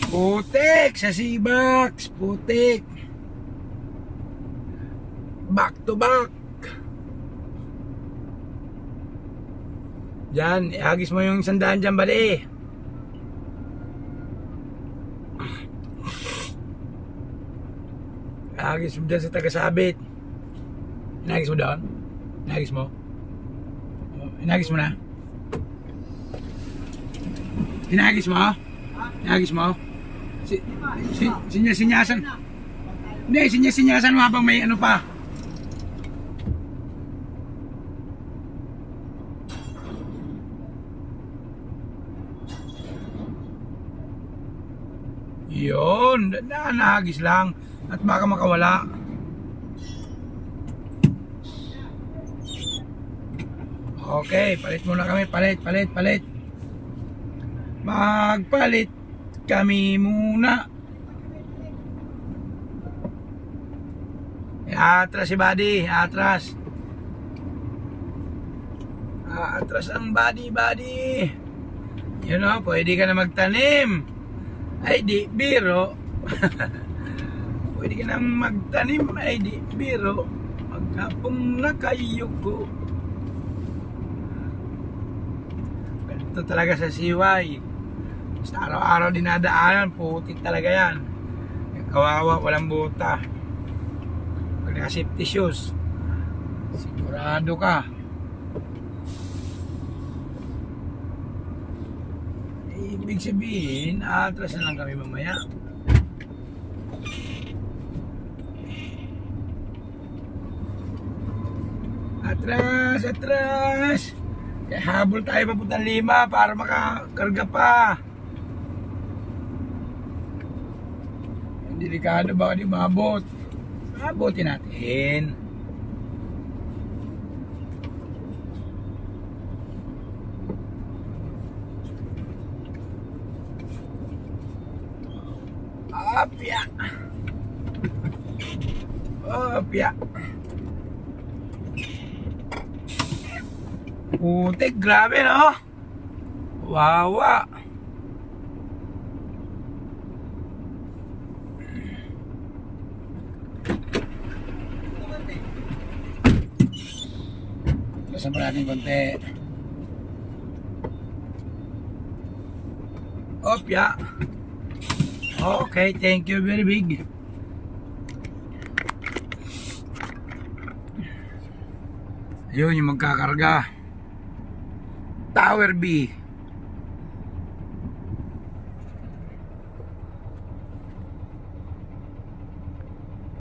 Putik sa Sibax. Putik. Back to back. Diyan, ihagis mo yung 100 dyan, bali. Ihagis mo dyan sa tagasabit. Inagis mo doon? Inagis mo? Inagis mo na? Inagis mo? Inagis mo? Sinyasan. Hindi, sinyasan mo habang may ano pa. Yun, nahagis lang at baka makawala. Okay, palit muna kami, palit. Magpalit kami muna. Atras si Buddy, atras. Atras ang body. You know, pwede ka na magtanim. Ay di biro. Pwede ka nang magtanim. Ay di biro. Maghapong nakayuko. Ganito talaga sa siway. Sa araw-araw dinadaanan, putik talaga yan. Kawawa, walang buta. Pag naka-safety shoes, sigurado ka. Ibig sabihin, atras na lang kami mamaya. Atras. Kaya habol tayo papuntang 5 para makakarga pa. Delikado baka di maabot. Abutin natin. Opya. Putik, grabe no? Wawa. Basta pa natin konti. Opya. Okay, thank you very big. Ayun yung magkakarga. Tower B.